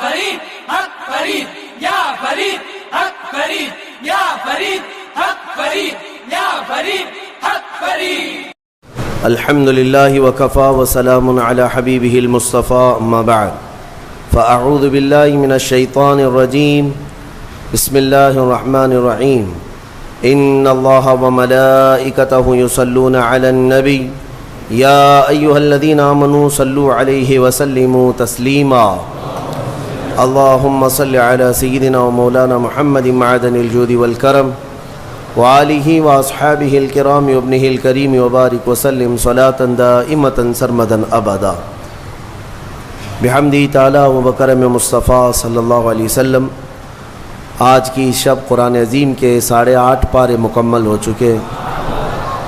فرید حق فرید یا فرید حق فرید یا فرید حق فرید یا فرید حق فرید. الحمد لله وكفى وسلام على حبيبه المصطفى أما بعد فأعوذ بالله من الشيطان الرجيم بسم الله الرحمن الرحيم إن الله وملائكته يصلون على النبي يا أيها الذين آمنوا صلوا عليه وسلموا تسليما اللهم صل على سيدنا ومولانا محمد معدن الجود والكرم وآلہ واصحابہ الکرام وابنہ الکریم وبارک وسلم صلاة دائمة سرمدا ابدا بحمدہ تعالی و بکرم مصطفیٰ صلی اللہ علیہ وسلم. آج کی شب قرآن عظیم کے 8.5 پارے مکمل ہو چکے.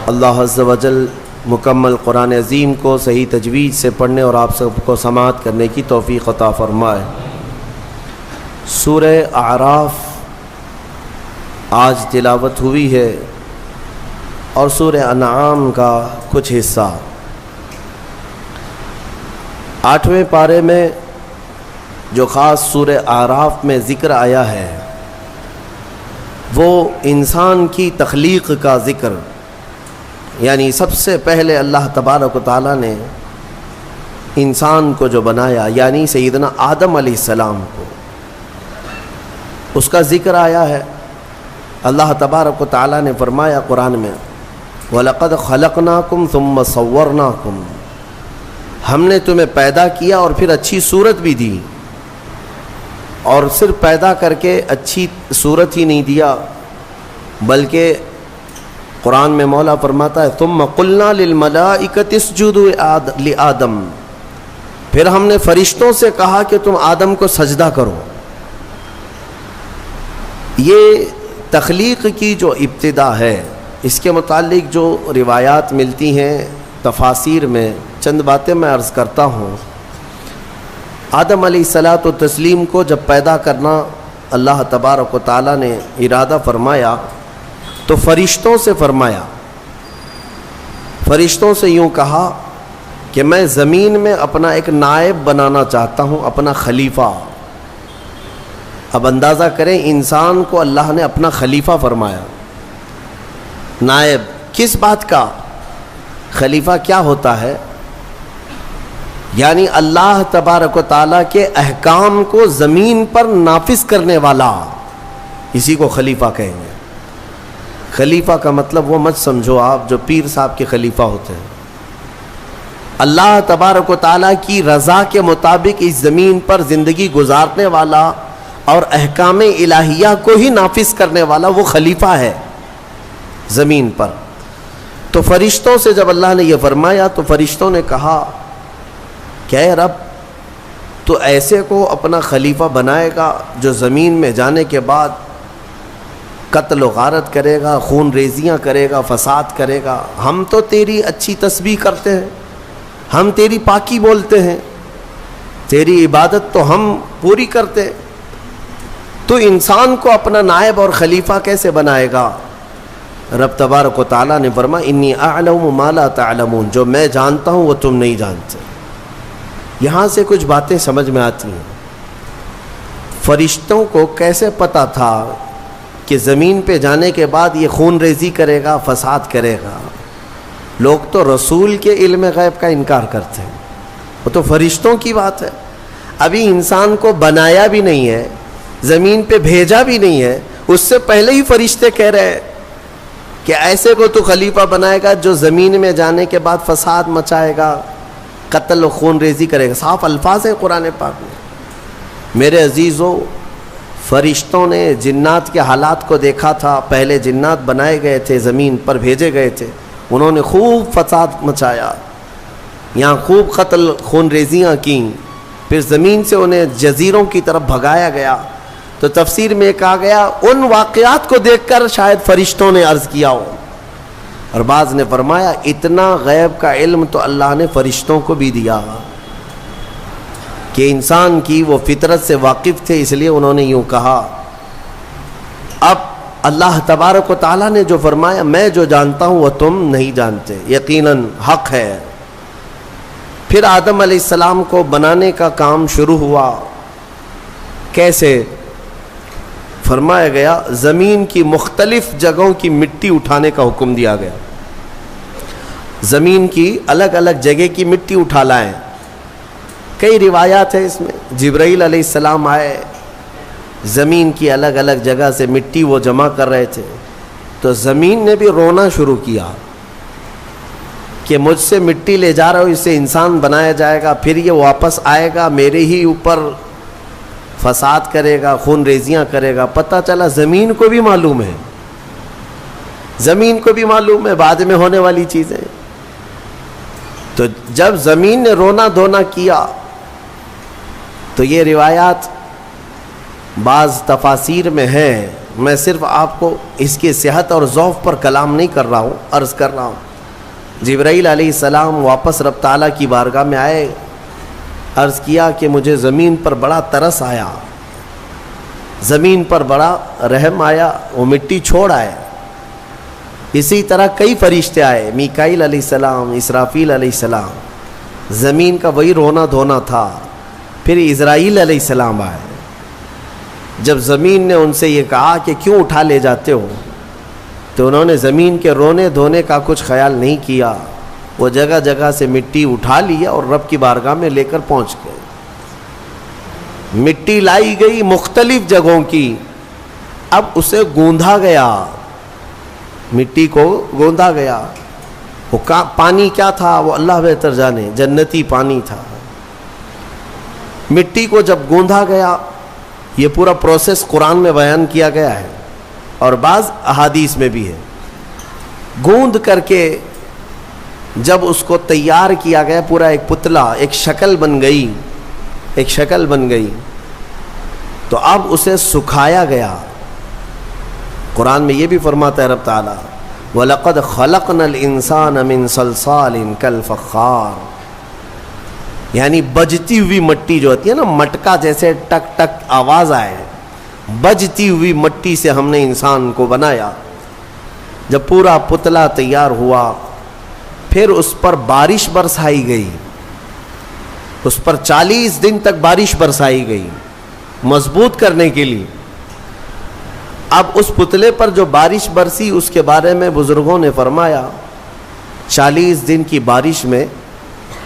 اللہ عز و جل مکمل قرآن عظیم کو صحیح تجوید سے پڑھنے اور آپ سب کو سماعت کرنے کی توفیق عطا فرمائے. سورہ اعراف آج تلاوت ہوئی ہے اور سورہ انعام کا کچھ حصہ. 8ویں پارے میں جو خاص سورہ اعراف میں ذکر آیا ہے وہ انسان کی تخلیق کا ذکر، یعنی سب سے پہلے اللہ تبارک و تعالیٰ نے انسان کو جو بنایا، یعنی سیدنا آدم علیہ السلام کو، اس کا ذکر آیا ہے. اللہ تبارک و تعالیٰ نے فرمایا قرآن میں وَلَقَدْ خَلَقْنَاكُمْ ثُمَّ صَوَّرْنَاكُمْ، ہم نے تمہیں پیدا کیا اور پھر اچھی صورت بھی دی. اور صرف پیدا کر کے اچھی صورت ہی نہیں دیا بلکہ قرآن میں مولا فرماتا ہے ثُمَّ قُلْنَا لِلْمَلَائِكَةِ اسْجُدُوا لِآدَمَ، پھر ہم نے فرشتوں سے کہا کہ تم آدم کو سجدہ کرو. یہ تخلیق کی جو ابتدا ہے، اس کے متعلق جو روایات ملتی ہیں تفاسیر میں، چند باتیں میں عرض کرتا ہوں. آدم علیہ الصلاۃ والتسلیم کو جب پیدا کرنا اللہ تبارک و تعالیٰ نے ارادہ فرمایا تو فرشتوں سے فرمایا، فرشتوں سے یوں کہا کہ میں زمین میں اپنا ایک نائب بنانا چاہتا ہوں، اپنا خلیفہ. اب اندازہ کریں انسان کو اللہ نے اپنا خلیفہ فرمایا. نائب کس بات کا؟ خلیفہ کیا ہوتا ہے؟ یعنی اللہ تبارک و تعالیٰ کے احکام کو زمین پر نافذ کرنے والا، اسی کو خلیفہ کہیں گے. خلیفہ کا مطلب وہ مت سمجھو آپ جو پیر صاحب کے خلیفہ ہوتے ہیں. اللہ تبارک و تعالیٰ کی رضا کے مطابق اس زمین پر زندگی گزارنے والا اور احکام الہیہ کو ہی نافذ کرنے والا وہ خلیفہ ہے زمین پر. تو فرشتوں سے جب اللہ نے یہ فرمایا تو فرشتوں نے کہا کہ اے رب، تو ایسے کو اپنا خلیفہ بنائے گا جو زمین میں جانے کے بعد قتل و غارت کرے گا، خون ریزیاں کرے گا، فساد کرے گا. ہم تو تیری اچھی تسبیح کرتے ہیں، ہم تیری پاکی بولتے ہیں، تیری عبادت تو ہم پوری کرتے ہیں، تو انسان کو اپنا نائب اور خلیفہ کیسے بنائے گا؟ رب تبارک و تعالیٰ نے فرمایا انی اعلم ما لا تعلمون، جو میں جانتا ہوں وہ تم نہیں جانتے. یہاں سے کچھ باتیں سمجھ میں آتی ہیں. فرشتوں کو کیسے پتہ تھا کہ زمین پہ جانے کے بعد یہ خون ریزی کرے گا، فساد کرے گا؟ لوگ تو رسول کے علم غیب کا انکار کرتے ہیں، وہ تو فرشتوں کی بات ہے. ابھی انسان کو بنایا بھی نہیں ہے، زمین پہ بھیجا بھی نہیں ہے، اس سے پہلے ہی فرشتے کہہ رہے ہیں کہ ایسے کو تو خلیفہ بنائے گا جو زمین میں جانے کے بعد فساد مچائے گا، قتل و خون ریزی کرے گا. صاف الفاظ ہیں قرآن پاک میں. میرے عزیزو، فرشتوں نے جنات کے حالات کو دیکھا تھا. پہلے جنات بنائے گئے تھے، زمین پر بھیجے گئے تھے، انہوں نے خوب فساد مچایا، یہاں خوب قتل خون ریزیاں کیں، پھر زمین سے انہیں جزیروں کی طرف بھگایا گیا. تو تفسیر میں کہا گیا ان واقعات کو دیکھ کر شاید فرشتوں نے عرض کیا ہو. اور بعض نے فرمایا اتنا غیب کا علم تو اللہ نے فرشتوں کو بھی دیا کہ انسان کی وہ فطرت سے واقف تھے، اس لیے انہوں نے یوں کہا. اب اللہ تبارک و تعالیٰ نے جو فرمایا میں جو جانتا ہوں وہ تم نہیں جانتے، یقیناً حق ہے. پھر آدم علیہ السلام کو بنانے کا کام شروع ہوا. کیسے؟ فرمایا گیا زمین کی مختلف جگہوں کی مٹی اٹھانے کا حکم دیا گیا. زمین کی الگ الگ جگہ کی مٹی اٹھا لائیں. کئی روایات ہیں اس میں. جبرائیل علیہ السلام آئے, زمین کی الگ الگ جگہ سے مٹی وہ جمع کر رہے تھے, تو زمین نے بھی رونا شروع کیا کہ مجھ سے مٹی لے جا رہا ہو, اس سے انسان بنایا جائے گا, پھر یہ واپس آئے گا میرے ہی اوپر فساد کرے گا, خون ریزیاں کرے گا. پتہ چلا زمین کو بھی معلوم ہے, زمین کو بھی معلوم ہے بعد میں ہونے والی چیزیں. تو جب زمین نے رونا دھونا کیا تو یہ روایات بعض تفاسیر میں ہیں. میں صرف آپ کو اس کی صحت اور ضعف پر کلام نہیں کر رہا ہوں, عرض کر رہا ہوں. جبرائیل علیہ السلام واپس رب تعالیٰ کی بارگاہ میں آئے, عرض کیا کہ مجھے زمین پر بڑا ترس آیا, زمین پر بڑا رحم آیا, وہ مٹی چھوڑ آئے. اسی طرح کئی فرشتے آئے, میکائیل علیہ السلام, اسرافیل علیہ السلام. زمین کا وہی رونا دھونا تھا. پھر اسرائیل علیہ السلام آئے. جب زمین نے ان سے یہ کہا کہ کیوں اٹھا لے جاتے ہو, تو انہوں نے زمین کے رونے دھونے کا کچھ خیال نہیں کیا, وہ جگہ جگہ سے مٹی اٹھا لیا اور رب کی بارگاہ میں لے کر پہنچ گئے. مٹی لائی گئی مختلف جگہوں کی, اب اسے گوندھا گیا, مٹی کو گوندھا گیا. وہ پانی کیا تھا وہ اللہ بہتر جانے, جنتی پانی تھا. مٹی کو جب گوندھا گیا, یہ پورا پروسیس قرآن میں بیان کیا گیا ہے اور بعض احادیث میں بھی ہے. گوندھ کر کے جب اس کو تیار کیا گیا, پورا ایک پتلا, ایک شکل بن گئی, ایک شکل بن گئی, تو اب اسے سکھایا گیا. قرآن میں یہ بھی فرماتا ہے رب تعالیٰ وَلَقَدْ خَلَقْنَا الْإِنسَانَ مِنْ صَلْصَالٍ كَالْفَخَّارِ, یعنی بجتی ہوئی مٹی جو ہوتی ہے نا, مٹکا جیسے ٹک ٹک آواز آئے, بجتی ہوئی مٹی سے ہم نے انسان کو بنایا. جب پورا پتلا تیار ہوا, پھر اس پر بارش برسائی گئی, اس پر 40 دن تک بارش برسائی گئی مضبوط کرنے کے لیے. اب اس پتلے پر جو بارش برسی اس کے بارے میں بزرگوں نے فرمایا 40 دن کی بارش میں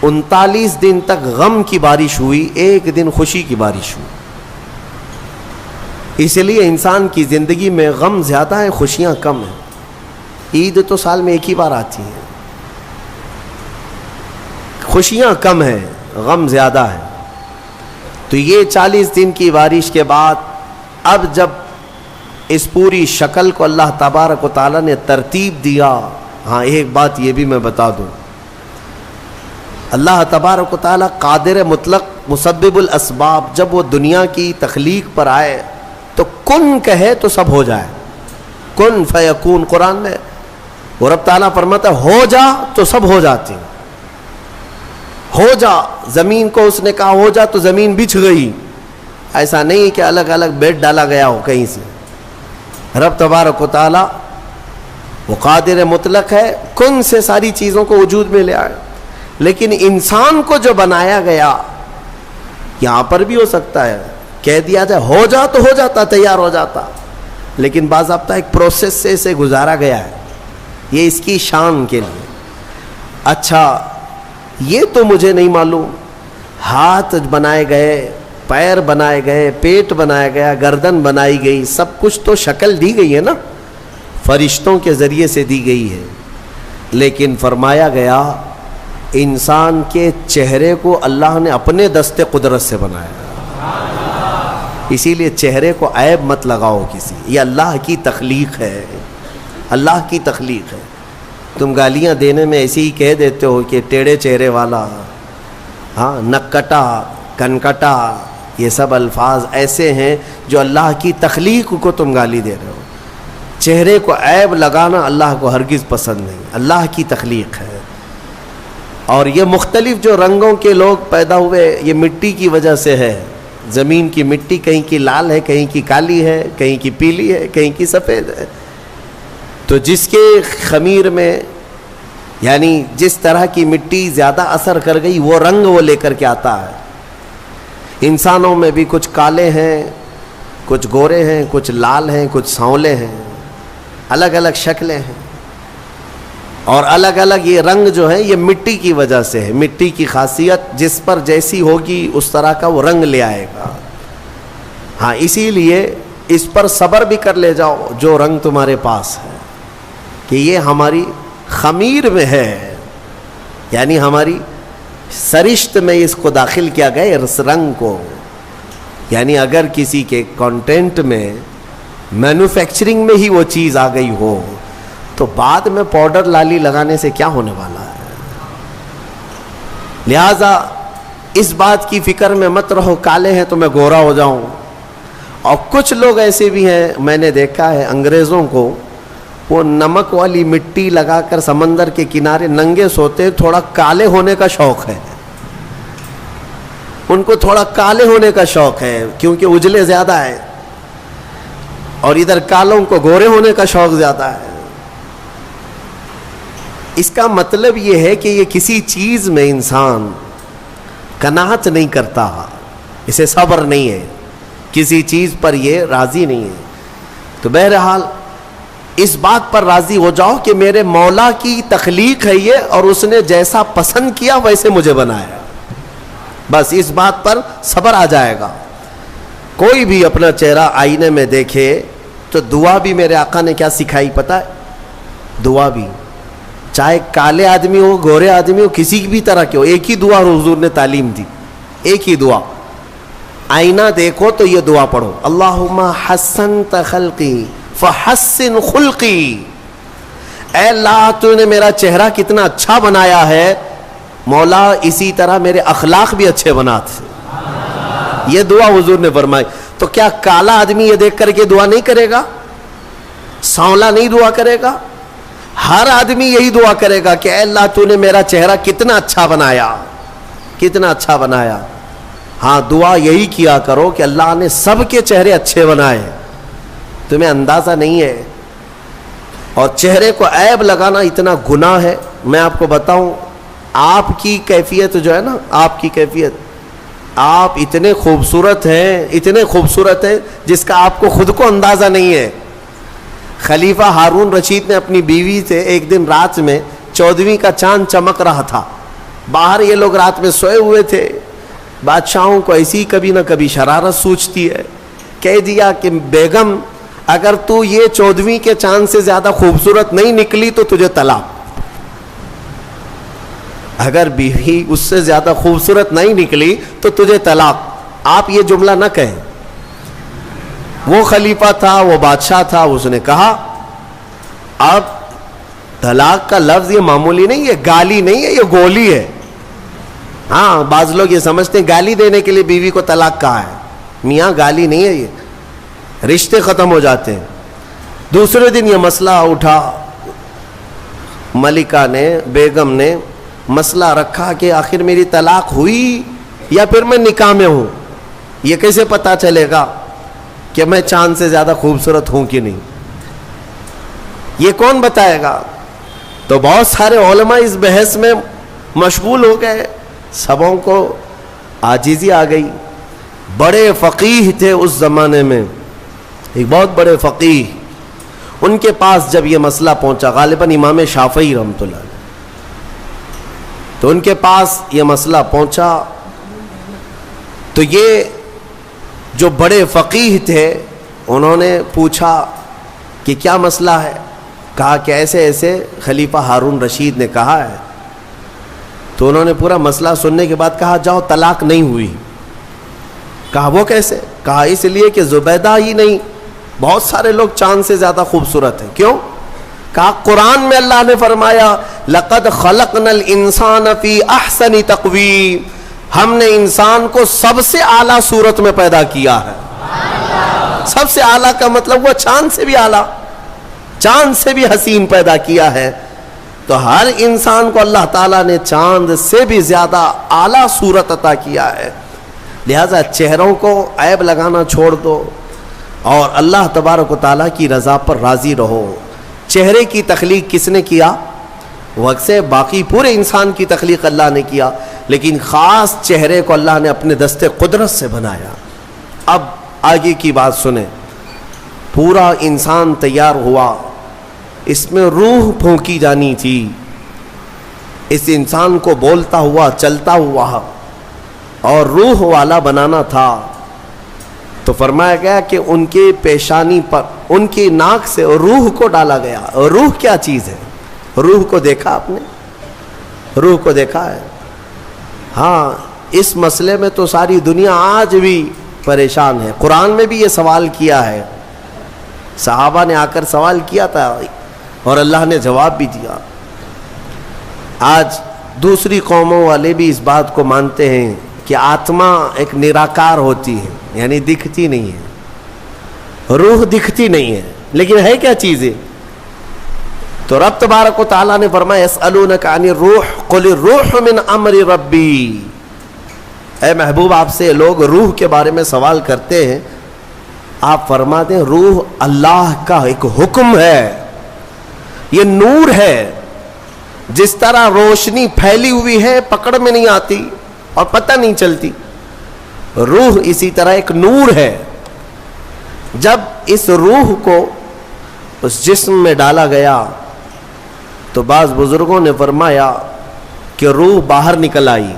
39 دن تک غم کی بارش ہوئی, ایک دن خوشی کی بارش ہوئی. اس لیے انسان کی زندگی میں غم زیادہ ہیں, خوشیاں کم ہیں. عید تو سال میں ایک ہی بار آتی ہے, خوشیاں کم ہیں, غم زیادہ ہے. تو یہ 40 دن کی بارش کے بعد اب جب اس پوری شکل کو اللہ تبارک و تعالیٰ نے ترتیب دیا. ہاں ایک بات یہ بھی میں بتا دوں, اللہ تبارک و تعالیٰ قادر مطلق مسبب الاسباب, جب وہ دنیا کی تخلیق پر آئے تو کن کہے تو سب ہو جائے, کن فیکون. قرآن میں وہ رب تعالیٰ فرماتا ہے ہو جا تو سب ہو جاتے, ہو جا. زمین کو اس نے کہا ہو جا تو زمین بچھ گئی. ایسا نہیں کہ الگ الگ بیڈ ڈالا گیا ہو کہیں سے. رب تبارک و تعالیٰ وہ قادر مطلق ہے, کن سے ساری چیزوں کو وجود میں لے آئے. لیکن انسان کو جو بنایا گیا, یہاں پر بھی ہو سکتا ہے کہہ دیا جائے ہو جا تو ہو جاتا, تیار ہو جاتا, لیکن باضابطہ ایک پروسیس سے اسے گزارا گیا ہے, یہ اس کی شان کے لیے. اچھا یہ تو مجھے نہیں معلوم, ہاتھ بنائے گئے, پیر بنائے گئے, پیٹ بنایا گیا, گردن بنائی گئی, سب کچھ تو شکل دی گئی ہے نا, فرشتوں کے ذریعے سے دی گئی ہے. لیکن فرمایا گیا انسان کے چہرے کو اللہ نے اپنے دست قدرت سے بنایا. اسی لیے چہرے کو عیب مت لگاؤ کسی, یہ اللہ کی تخلیق ہے, اللہ کی تخلیق ہے. تم گالیاں دینے میں ایسے ہی کہہ دیتے ہو کہ ٹیڑھے چہرے والا, ہاں نکٹا, کنکٹا, یہ سب الفاظ ایسے ہیں جو اللہ کی تخلیق کو تم گالی دے رہے ہو. چہرے کو عیب لگانا اللہ کو ہرگز پسند نہیں, اللہ کی تخلیق ہے. اور یہ مختلف جو رنگوں کے لوگ پیدا ہوئے یہ مٹی کی وجہ سے ہے. زمین کی مٹی کہیں کی لال ہے, کہیں کی کالی ہے, کہیں کی پیلی ہے, کہیں کی سفید ہے. تو جس کے خمیر میں یعنی جس طرح کی مٹی زیادہ اثر کر گئی وہ رنگ وہ لے کر کے آتا ہے. انسانوں میں بھی کچھ کالے ہیں, کچھ گورے ہیں، کچھ لال ہیں، کچھ سانولے ہیں، الگ الگ شکلیں ہیں، اور الگ الگ یہ رنگ جو ہے یہ مٹی کی وجہ سے ہے. مٹی کی خاصیت جس پر جیسی ہوگی اس طرح کا وہ رنگ لے آئے گا. ہاں اسی لیے اس پر صبر بھی کر لے جاؤ جو رنگ تمہارے پاس ہے، کہ یہ ہماری خمیر میں ہے، یعنی ہماری سرشت میں اس کو داخل کیا گیا اس رنگ کو. یعنی اگر کسی کے کانٹینٹ میں مینوفیکچرنگ میں ہی وہ چیز آ گئی ہو تو بعد میں پاؤڈر لالی لگانے سے کیا ہونے والا ہے. لہذا اس بات کی فکر میں مت رہو کالے ہیں تو میں گورا ہو جاؤں. اور کچھ لوگ ایسے بھی ہیں، میں نے دیکھا ہے انگریزوں کو، وہ نمک والی مٹی لگا کر سمندر کے کنارے ننگے سوتے، تھوڑا کالے ہونے کا شوق ہے ان کو، تھوڑا کالے ہونے کا شوق ہے کیونکہ اجلے زیادہ ہے، اور ادھر کالوں کو گورے ہونے کا شوق زیادہ ہے. اس کا مطلب یہ ہے کہ یہ کسی چیز میں انسان قناعت نہیں کرتا، اسے صبر نہیں ہے، کسی چیز پر یہ راضی نہیں ہے. تو بہرحال اس بات پر راضی ہو جاؤ کہ میرے مولا کی تخلیق ہے یہ، اور اس نے جیسا پسند کیا ویسے مجھے بنایا. بس اس بات پر صبر آ جائے گا. کوئی بھی اپنا چہرہ آئینے میں دیکھے تو دعا بھی میرے آقا نے کیا سکھائی پتہ ہے؟ دعا بھی چاہے کالے آدمی ہو، گورے آدمی ہو، کسی بھی طرح کے ہو، ایک ہی دعا حضور نے تعلیم دی، ایک ہی دعا. آئینہ دیکھو تو یہ دعا پڑھو، اللہم حسنت خلقی فحسن خلقی. اے اللہ تو نے میرا چہرہ کتنا اچھا بنایا ہے، مولا اسی طرح میرے اخلاق بھی اچھے بنا تھے. یہ دعا حضور نے فرمائی. تو کیا کالا آدمی یہ دیکھ کر کے دعا نہیں کرے گا؟ سانولا نہیں دعا کرے گا؟ ہر آدمی یہی دعا کرے گا کہ اے اللہ تو نے میرا چہرہ کتنا اچھا بنایا، کتنا اچھا بنایا. ہاں دعا یہی کیا کرو کہ اللہ نے سب کے چہرے اچھے بنائے، تمہیں اندازہ نہیں ہے. اور چہرے کو عیب لگانا اتنا گناہ ہے. میں آپ کو بتاؤں، آپ کی کیفیت جو ہے نا، آپ کی کیفیت، آپ اتنے خوبصورت ہیں، اتنے خوبصورت ہیں جس کا آپ کو خود کو اندازہ نہیں ہے. خلیفہ ہارون رشید نے اپنی بیوی سے ایک دن رات میں 14ویں کا چاند چمک رہا تھا، باہر یہ لوگ رات میں سوئے ہوئے تھے. بادشاہوں کو ایسی کبھی نہ کبھی شرارت سوچتی ہے. کہہ دیا کہ بیگم اگر تو یہ 14ویں کے چاند سے زیادہ خوبصورت نہیں نکلی تو تجھے طلاق. اگر بیوی اس سے زیادہ خوبصورت نہیں نکلی تو تجھے طلاق. آپ یہ جملہ نہ کہیں. وہ خلیفہ تھا، وہ بادشاہ تھا، اس نے کہا اب طلاق کا لفظ یہ معمولی نہیں، یہ گالی نہیں ہے، یہ گولی ہے. ہاں بعض لوگ یہ سمجھتے ہیں گالی دینے کے لیے بیوی کو طلاق کہا ہے. میاں گالی نہیں ہے، یہ رشتے ختم ہو جاتے ہیں. دوسرے دن یہ مسئلہ اٹھا، ملکہ نے، بیگم نے مسئلہ رکھا کہ آخر میری طلاق ہوئی یا پھر میں نکاح میں ہوں. یہ کیسے پتا چلے گا کہ میں چاند سے زیادہ خوبصورت ہوں کہ نہیں؟ یہ کون بتائے گا؟ تو بہت سارے علماء اس بحث میں مشغول ہو گئے، سبوں کو عاجزی آ گئی. بڑے فقیہ تھے اس زمانے میں، ایک بہت بڑے فقیہ، ان کے پاس جب یہ مسئلہ پہنچا، غالباً امام شافعی رحمۃ اللہ علیہ، تو ان کے پاس یہ مسئلہ پہنچا تو یہ جو بڑے فقیہ تھے انہوں نے پوچھا کہ کیا مسئلہ ہے؟ کہا کہ ایسے ایسے خلیفہ ہارون رشید نے کہا ہے. تو انہوں نے پورا مسئلہ سننے کے بعد کہا جاؤ طلاق نہیں ہوئی. کہا وہ کیسے؟ کہا اس لیے کہ زبیدہ ہی نہیں، بہت سارے لوگ چاند سے زیادہ خوبصورت ہیں. کیوں؟ کہا قرآن میں اللہ نے فرمایا لَقَدْ خَلَقْنَا الْإِنسَانَ فِي أَحْسَنِ تَقْوِيمٍ، ہم نے انسان کو سب سے اعلیٰ صورت میں پیدا کیا ہے. سب سے اعلیٰ کا مطلب وہ چاند سے بھی اعلیٰ، چاند سے بھی حسین پیدا کیا ہے. تو ہر انسان کو اللہ تعالیٰ نے چاند سے بھی زیادہ اعلیٰ صورت عطا کیا ہے. لہذا چہروں کو عیب لگانا چھوڑ دو اور اللہ تبارک و تعالیٰ کی رضا پر راضی رہو. چہرے کی تخلیق کس نے کیا؟ وقت سے باقی پورے انسان کی تخلیق اللہ نے کیا، لیکن خاص چہرے کو اللہ نے اپنے دستے قدرت سے بنایا. اب آگے کی بات سنیں. پورا انسان تیار ہوا, اس میں روح پھونکی جانی تھی, اس انسان کو بولتا ہوا چلتا ہوا اور روح والا بنانا تھا. تو فرمایا گیا کہ ان کے پیشانی پر, ان کی ناک سے روح کو ڈالا گیا. روح کیا چیز ہے؟ روح کو دیکھا آپ نے؟ روح کو دیکھا ہے؟ ہاں, اس مسئلے میں تو ساری دنیا آج بھی پریشان ہے. قرآن میں بھی یہ سوال کیا ہے, صحابہ نے آ کر سوال کیا تھا اور اللہ نے جواب بھی دیا. آج دوسری قوموں والے بھی اس بات کو مانتے ہیں کہ آتما ایک نراکار ہوتی ہے, یعنی دکھتی نہیں ہے, روح دکھتی نہیں ہے, لیکن ہے کیا چیز ہے؟ تو رب تبارک و تعالیٰ نے فرمایا یسألونک عن الروح قل الروح من امر ربی. اے محبوب, آپ سے لوگ روح کے بارے میں سوال کرتے ہیں, آپ فرما دیں روح اللہ کا ایک حکم ہے, یہ نور ہے. جس طرح روشنی پھیلی ہوئی ہے پکڑ میں نہیں آتی اور پتہ نہیں چلتی, روح اسی طرح ایک نور ہے. جب اس روح کو اس جسم میں ڈالا گیا تو بعض بزرگوں نے فرمایا کہ روح باہر نکل آئی.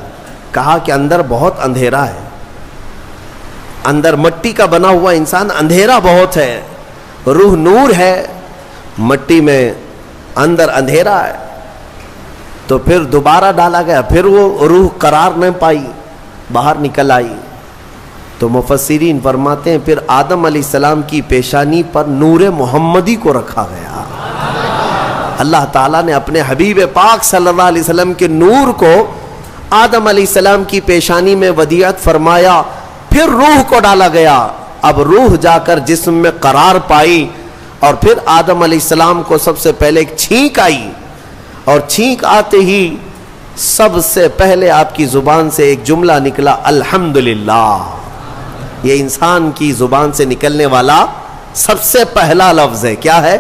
کہا کہ اندر بہت اندھیرا ہے, اندر مٹی کا بنا ہوا انسان, اندھیرا بہت ہے. روح نور ہے, مٹی میں اندر اندھیرا ہے. تو پھر دوبارہ ڈالا گیا, پھر وہ روح قرار نہ پائی, باہر نکل آئی. تو مفسرین فرماتے ہیں پھر آدم علیہ السلام کی پیشانی پر نور محمدی کو رکھا گیا. اللہ تعالیٰ نے اپنے حبیب پاک صلی اللہ علیہ وسلم کے نور کو آدم علیہ السلام کی پیشانی میں ودیعت فرمایا, پھر روح کو ڈالا گیا. اب روح جا کر جسم میں قرار پائی اور پھر آدم علیہ السلام کو سب سے پہلے ایک چھینک آئی, اور چھینک آتے ہی سب سے پہلے آپ کی زبان سے ایک جملہ نکلا الحمدللہ. یہ انسان کی زبان سے نکلنے والا سب سے پہلا لفظ ہے. کیا ہے؟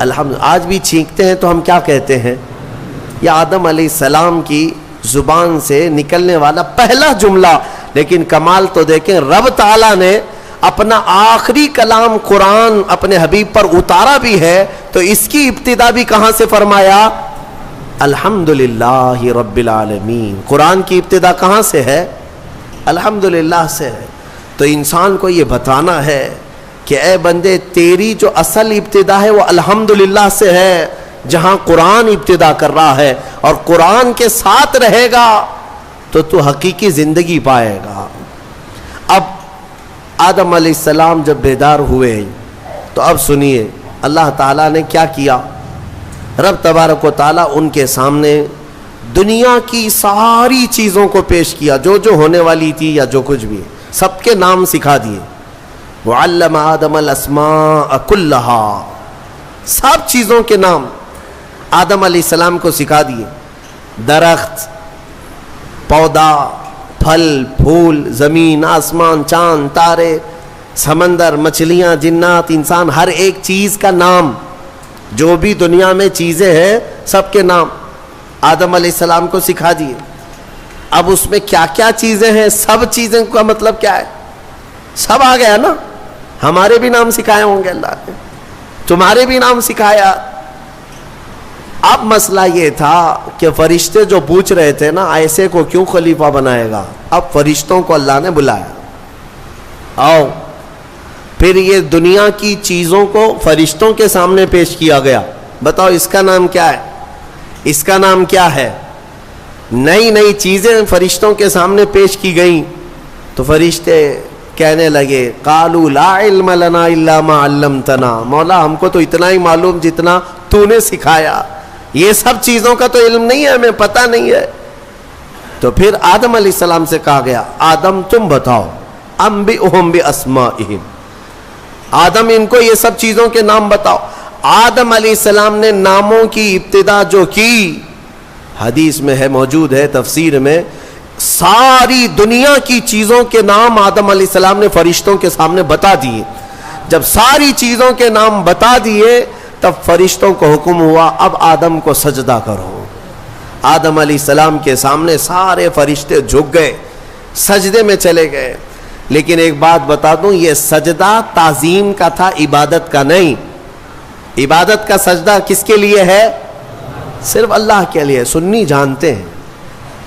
الحمد. آج بھی چھینکتے ہیں تو ہم کیا کہتے ہیں؟ یہ آدم علیہ السلام کی زبان سے نکلنے والا پہلا جملہ. لیکن کمال تو دیکھیں, رب تعالیٰ نے اپنا آخری کلام قرآن اپنے حبیب پر اتارا بھی ہے تو اس کی ابتدا بھی کہاں سے فرمایا؟ الحمدللہ رب العالمین. قرآن کی ابتدا کہاں سے ہے؟ الحمدللہ سے ہے. تو انسان کو یہ بتانا ہے کہ اے بندے, تیری جو اصل ابتدا ہے وہ الحمدللہ سے ہے, جہاں قرآن ابتدا کر رہا ہے, اور قرآن کے ساتھ رہے گا تو حقیقی زندگی پائے گا. اب آدم علیہ السلام جب بیدار ہوئے تو اب سنیے اللہ تعالیٰ نے کیا کیا. رب تبارک و تعالیٰ ان کے سامنے دنیا کی ساری چیزوں کو پیش کیا, جو جو ہونے والی تھی یا جو کچھ بھی, سب کے نام سکھا دیے. وعلم آدم الاسماء کلہا, سب چیزوں کے نام آدم علیہ السلام کو سکھا دیے. درخت, پودا, پھل پھول, زمین آسمان, چاند تارے, سمندر, مچھلیاں, جنات, انسان, ہر ایک چیز کا نام, جو بھی دنیا میں چیزیں ہیں سب کے نام آدم علیہ السلام کو سکھا دیے. اب اس میں کیا کیا چیزیں ہیں, سب چیزیں کا مطلب کیا ہے؟ سب آ گیا نا. ہمارے بھی نام سکھائے ہوں گے اللہ نے, تمہارے بھی نام سکھایا. اب مسئلہ یہ تھا کہ فرشتے جو پوچھ رہے تھے نا ایسے کو کیوں خلیفہ بنائے گا, اب فرشتوں کو اللہ نے بلایا, آؤ. پھر یہ دنیا کی چیزوں کو فرشتوں کے سامنے پیش کیا گیا, بتاؤ اس کا نام کیا ہے, اس کا نام کیا ہے. نئی نئی چیزیں فرشتوں کے سامنے پیش کی گئیں تو فرشتے کہنے لگے قالوا لا علم لنا الا ما علمتنا, مولا ہم کو تو اتنا ہی معلوم جتنا تو نے سکھایا, یہ سب چیزوں کا تو علم نہیں ہے, ہمیں پتہ نہیں ہے. تو پھر آدم علیہ السلام سے کہا گیا آدم تم بتاؤ, انبئہم باسمائہم, آدم ان کو یہ سب چیزوں کے نام بتاؤ. آدم علیہ السلام نے ناموں کی ابتدا جو کی, حدیث میں ہے, موجود ہے تفسیر میں, ساری دنیا کی چیزوں کے نام آدم علیہ السلام نے فرشتوں کے سامنے بتا دیے. جب ساری چیزوں کے نام بتا دیے تب فرشتوں کو حکم ہوا اب آدم کو سجدہ کرو. آدم علیہ السلام کے سامنے سارے فرشتے جھک گئے, سجدے میں چلے گئے. لیکن ایک بات بتا دوں، یہ سجدہ تعظیم کا تھا، عبادت کا نہیں. عبادت کا سجدہ کس کے لیے ہے؟ صرف اللہ کے لیے. سنی جانتے ہیں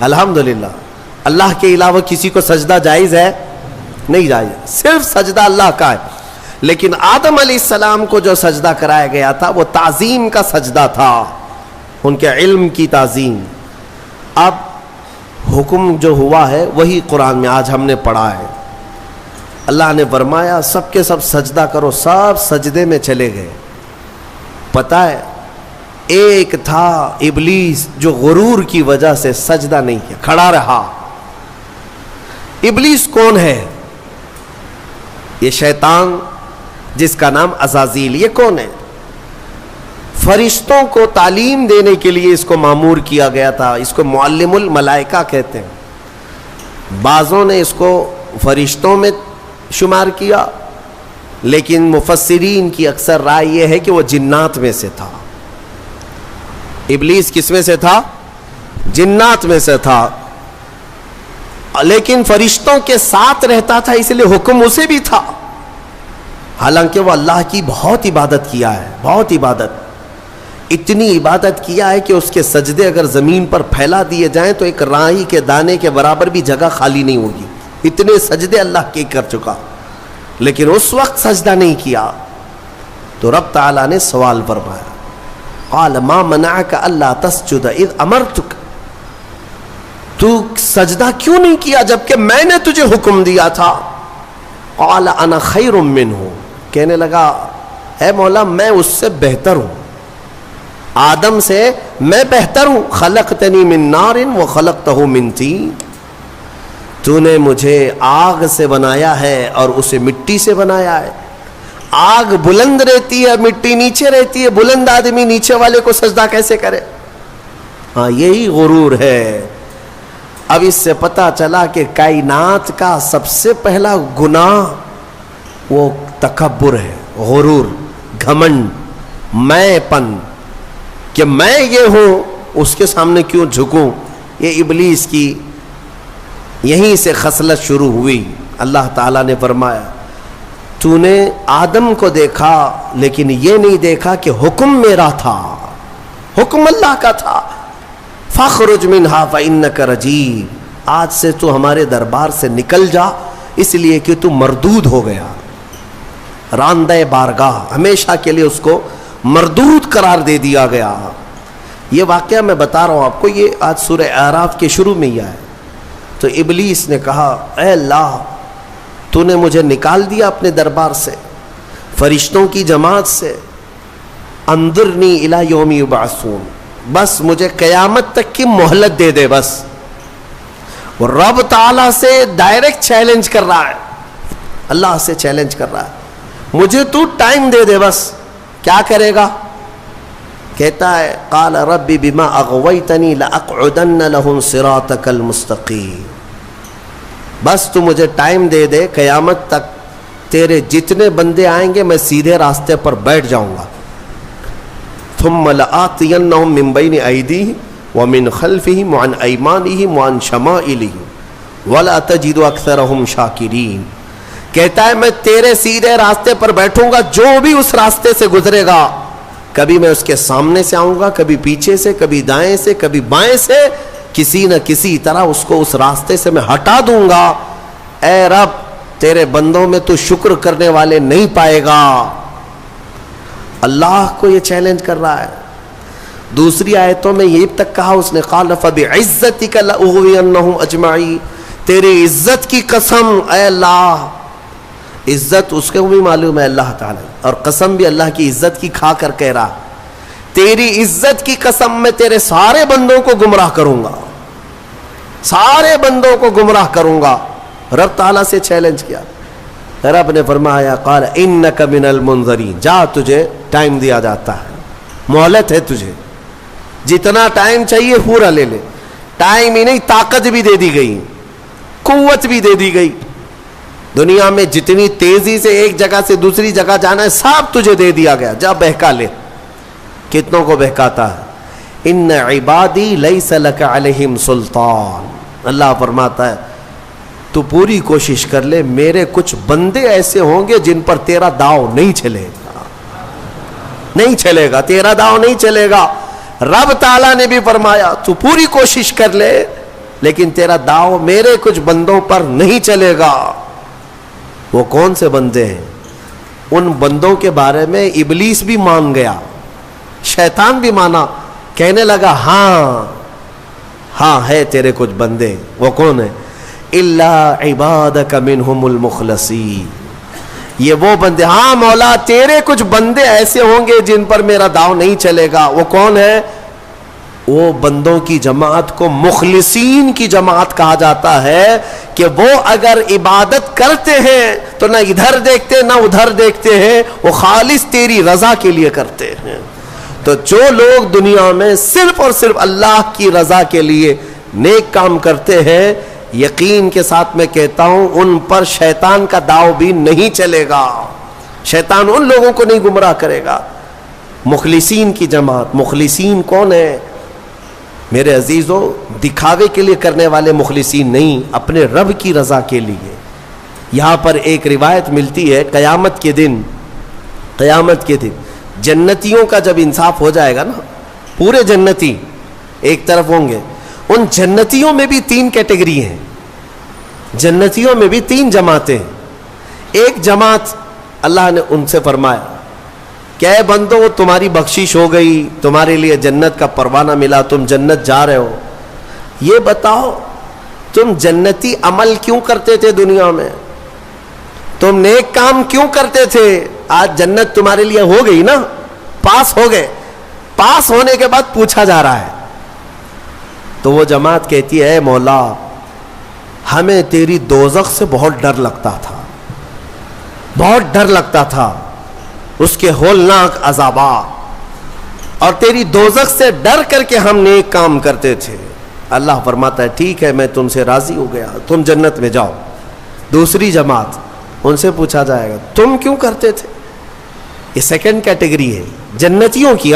الحمدللہ اللہ کے علاوہ کسی کو سجدہ جائز ہے؟ نہیں جائز. صرف سجدہ اللہ کا ہے. لیکن آدم علیہ السلام کو جو سجدہ کرایا گیا تھا وہ تعظیم کا سجدہ تھا، ان کے علم کی تعظیم. اب حکم جو ہوا ہے وہی قرآن میں آج ہم نے پڑھا ہے. اللہ نے فرمایا سب کے سب سجدہ کرو، سب سجدے میں چلے گئے. پتہ ہے ایک تھا ابلیس جو غرور کی وجہ سے سجدہ نہیں کیا، کھڑا رہا. ابلیس کون ہے؟ یہ شیطان جس کا نام عزازیل. یہ کون ہے؟ فرشتوں کو تعلیم دینے کے لیے اس کو مامور کیا گیا تھا. اس کو معلم الملائکہ کہتے ہیں. بعضوں نے اس کو فرشتوں میں شمار کیا، لیکن مفسرین کی اکثر رائے یہ ہے کہ وہ جنات میں سے تھا. ابلیس کس میں سے تھا؟ جنات میں سے تھا. لیکن فرشتوں کے ساتھ رہتا تھا، اس لیے حکم اسے بھی تھا. حالانکہ وہ اللہ کی بہت عبادت کیا ہے، بہت عبادت. اتنی عبادت کیا ہے کہ اس کے سجدے اگر زمین پر پھیلا دیے جائیں تو ایک رائی کے دانے کے برابر بھی جگہ خالی نہیں ہوگی. اتنے سجدے اللہ کے کر چکا، لیکن اس وقت سجدہ نہیں کیا. تو رب تعالیٰ نے سوال فرمایا، قال ما منعک الا تسجد اذ امرتک، تو سجدہ کیوں نہیں کیا جبکہ میں نے تجھے حکم دیا تھا؟ قال انا خیر منہ، کہنے لگا اے مولا میں اس سے بہتر ہوں، آدم سے میں بہتر ہوں. خلقتنی من نار وخلقتہ من طین، تو نے مجھے آگ سے بنایا ہے اور اسے مٹی سے بنایا ہے. آگ بلند رہتی ہے، مٹی نیچے رہتی ہے. بلند آدمی نیچے والے کو سجدہ کیسے کرے؟ ہاں یہی غرور ہے. اب اس سے پتہ چلا کہ کائنات کا سب سے پہلا گناہ وہ تکبر ہے، غرور، گھمنڈ، میں پن، کہ میں یہ ہوں اس کے سامنے کیوں جھکوں. یہ ابلیس کی یہیں سے خصلت شروع ہوئی. اللہ تعالیٰ نے فرمایا تو نے آدم کو دیکھا لیکن یہ نہیں دیکھا کہ حکم میرا تھا، حکم اللہ کا تھا. فاخرج منہا فإنک رجیم، آج سے تو ہمارے دربار سے نکل جا اس لیے کہ تو مردود ہو گیا. راندہ بارگاہ، ہمیشہ کے لیے اس کو مردود قرار دے دیا گیا. یہ واقعہ میں بتا رہا ہوں آپ کو، یہ آج سورہ اعراف کے شروع میں ہی آیا. تو ابلیس نے کہا اے اللہ تو نے مجھے نکال دیا اپنے دربار سے، فرشتوں کی جماعت سے، انظرنی الی یوم یبعثون، بس مجھے قیامت تک کی مہلت دے دے. بس وہ رب تعالیٰ سے ڈائریکٹ چیلنج کر رہا ہے، اللہ سے چیلنج کر رہا ہے، مجھے تو ٹائم دے دے. بس کیا کرے گا؟ کہتا ہے قال رب بما اغویتنی لاقعدن لهم صراطک المستقیم، بس تو مجھے ٹائم دے دے، قیامت تک تیرے جتنے بندے آئیں گے میں سیدھے راستے پر بیٹھ جاؤں گا. ثم لآتینہم من بین ایدیہم ومن خلفہم وعن ایمانہم وعن شمائلہم ولا تجد اکثرہم شاکرین. کہتا ہے میں تیرے سیدھے راستے پر بیٹھوں گا، جو بھی اس راستے سے گزرے گا کبھی میں اس کے سامنے سے آؤں گا، کبھی پیچھے سے، کبھی دائیں سے، کبھی بائیں سے، کسی نہ کسی طرح اس کو اس راستے سے میں ہٹا دوں گا. اے رب تیرے بندوں میں تو شکر کرنے والے نہیں پائے گا. اللہ کو یہ چیلنج کر رہا ہے. دوسری آیتوں میں یہ تک کہا اس نے قال فبعزتک لاغوینہم اجمعین، تیری عزت کی قسم اے اللہ. عزت اس کو بھی معلوم ہے اللہ تعالی، اور قسم بھی اللہ کی عزت کی کھا کر کہہ رہا تیری عزت کی قسم میں تیرے سارے بندوں کو گمراہ کروں گا، سارے بندوں کو گمراہ کروں گا. رب تعالیٰ سے چیلنج کیا. رب نے فرمایا قال انک من المنظرین، جا تجھے ٹائم دیا جاتا ہے، مہلت ہے تجھے، جتنا ٹائم چاہیے پورا لے لے. ٹائم ہی نہیں طاقت بھی دے دی گئی، قوت بھی دے دی گئی. دنیا میں جتنی تیزی سے ایک جگہ سے دوسری جگہ جانا ہے سب تجھے دے دیا گیا، جا بہکا لے. کتنوں کو بہکاتا ہے؟ ان عبادی لیس لک علیہم سلطان، اللہ فرماتا ہے تو پوری کوشش کر لے, میرے کچھ بندے ایسے ہوں گے جن پر تیرا داؤ نہیں چلے گا, نہیں چلے گا, تیرا داؤ نہیں چلے گا. رب تعالیٰ نے بھی فرمایا تو پوری کوشش کر لے لیکن تیرا داؤ میرے کچھ بندوں پر نہیں چلے گا. وہ کون سے بندے ہیں؟ ان بندوں کے بارے میں ابلیس بھی مان گیا, شیطان بھی مانا, کہنے لگا ہاں ہاں ہے تیرے کچھ بندے. وہ کون ہے؟ الا عبادک منہم المخلصین, یہ وہ بندے, ہاں مولا تیرے کچھ بندے ایسے ہوں گے جن پر میرا داؤ نہیں چلے گا. وہ کون ہے؟ وہ بندوں کی جماعت کو مخلصین کی جماعت کہا جاتا ہے کہ وہ اگر عبادت کرتے ہیں تو نہ ادھر دیکھتے نہ ادھر دیکھتے ہیں, وہ خالص تیری رضا کے لیے کرتے ہیں. تو جو لوگ دنیا میں صرف اور صرف اللہ کی رضا کے لیے نیک کام کرتے ہیں, یقین کے ساتھ میں کہتا ہوں ان پر شیطان کا داؤ بھی نہیں چلے گا. شیطان ان لوگوں کو نہیں گمراہ کرے گا. مخلصین کی جماعت, مخلصین کون ہے میرے عزیزو؟ دکھاوے کے لیے کرنے والے مخلصین نہیں, اپنے رب کی رضا کے لیے. یہاں پر ایک روایت ملتی ہے قیامت کے دن جنتیوں کا جب انصاف ہو جائے گا نا, پورے جنتی ایک طرف ہوں گے, ان جنتیوں میں بھی 3 کیٹیگری ہیں, جنتیوں میں بھی 3 جماعتیں. ایک جماعت اللہ نے ان سے فرمایا کہ اے بندو تمہاری بخشش ہو گئی, تمہارے لیے جنت کا پروانہ ملا, تم جنت جا رہے ہو, یہ بتاؤ تم جنتی عمل کیوں کرتے تھے دنیا میں, تم نیک کام کیوں کرتے تھے؟ آج جنت تمہارے لیے ہو گئی نا, پاس ہو گئے. پاس ہونے کے بعد پوچھا جا رہا ہے, تو وہ جماعت کہتی ہے اے مولا ہمیں تیری دوزخ سے بہت ڈر لگتا تھا, بہت ڈر لگتا تھا, اس کے ہولناک عذابات, اور تیری دوزخ سے ڈر کر کے ہم نیک کام کرتے تھے. اللہ فرماتا ہے ٹھیک ہے میں تم سے راضی ہو گیا, تم جنت میں جاؤ. دوسری جماعت, ان سے پوچھا جائے گا تم کیوں کرتے تھے؟ یہ سیکنڈ کیٹیگری ہے جنتیوں کی.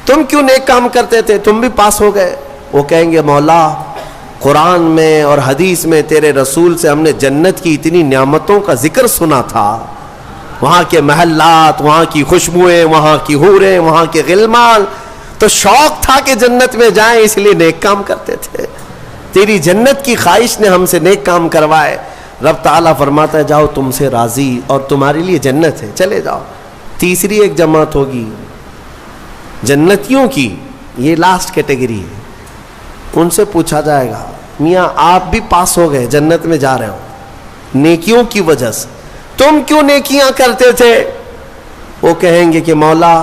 تم کیوں نیک کام کرتے تھے؟ تم بھی پاس ہو گئے. وہ کہیں گے مولا قرآن میں اور حدیث میں تیرے رسول سے ہم نے جنت کی اتنی نعمتوں کا ذکر سنا تھا, وہاں کے محلات, وہاں کی خوشبوئیں, وہاں کی حوریں, وہاں کے غلمان, تو شوق تھا کہ جنت میں جائیں, اس لیے نیک کام کرتے تھے. تیری جنت کی خواہش نے ہم سے نیک کام کروائے. رب تعالیٰ فرماتا ہے جاؤ تم سے راضی اور تمہارے لیے جنت ہے, چلے جاؤ. تیسری ایک جماعت ہوگی جنتیوں کی, یہ لاسٹ کیٹیگری ہے. ان سے پوچھا جائے گا میاں آپ بھی پاس ہو گئے, جنت میں جا رہے ہو نیکیوں کی وجہ سے, تم کیوں نیکیاں کرتے تھے؟ وہ کہیں گے کہ مولا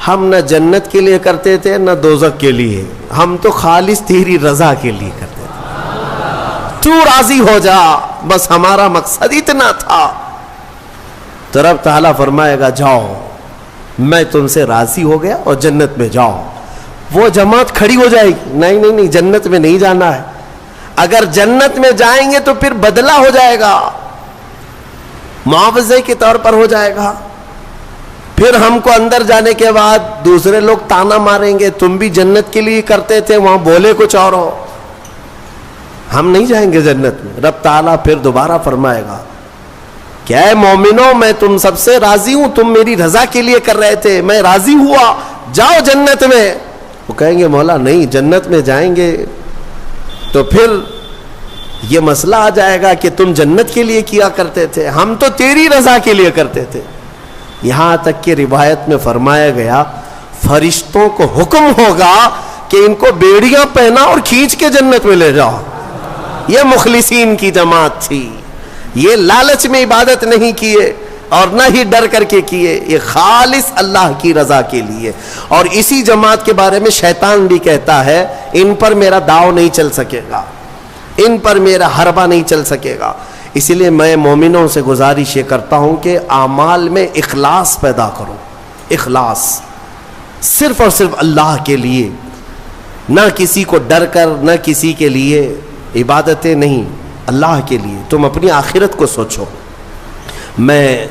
ہم نہ جنت کے لیے کرتے تھے نہ دوزخ کے لیے, ہم تو خالص تیری رضا کے لیے کرتے تھے, تو راضی ہو جا, بس ہمارا مقصد اتنا تھا. تو رب تعالیٰ فرمائے گا جاؤ میں تم سے راضی ہو گیا اور جنت میں جاؤ. وہ جماعت کھڑی ہو جائے گی, نہیں نہیں نہیں جنت میں نہیں جانا ہے. اگر جنت میں جائیں گے تو پھر بدلہ ہو جائے گا, معاوضے کے طور پر ہو جائے گا. پھر ہم کو اندر جانے کے بعد دوسرے لوگ تانا ماریں گے تم بھی جنت کے لیے کرتے تھے, وہاں بولے کچھ اور ہو, ہم نہیں جائیں گے جنت میں. رب تعالیٰ پھر دوبارہ فرمائے گا کیا ہے مومنوں میں تم سب سے راضی ہوں, تم میری رضا کے لیے کر رہے تھے, میں راضی ہوا, جاؤ جنت میں. وہ کہیں گے مولا نہیں جنت میں جائیں گے تو پھر یہ مسئلہ آ جائے گا کہ تم جنت کے لیے کیا کرتے تھے, ہم تو تیری رضا کے لیے کرتے تھے. یہاں تک کہ روایت میں فرمایا گیا فرشتوں کو حکم ہوگا کہ ان کو بیڑیاں پہنا اور کھینچ کے جنت میں لے جاؤ. یہ مخلصین کی جماعت تھی, یہ لالچ میں عبادت نہیں کیے اور نہ ہی ڈر کر کے کیے, یہ خالص اللہ کی رضا کے لیے. اور اسی جماعت کے بارے میں شیطان بھی کہتا ہے ان پر میرا داؤ نہیں چل سکے گا, ان پر میرا حربہ نہیں چل سکے گا. اسی لیے میں مومنوں سے گزارش یہ کرتا ہوں کہ اعمال میں اخلاص پیدا کرو, اخلاص صرف اور صرف اللہ کے لیے, نہ کسی کو ڈر کر, نہ کسی کے لیے عبادتیں نہیں, اللہ کے لیے. تم اپنی آخرت کو سوچو. میں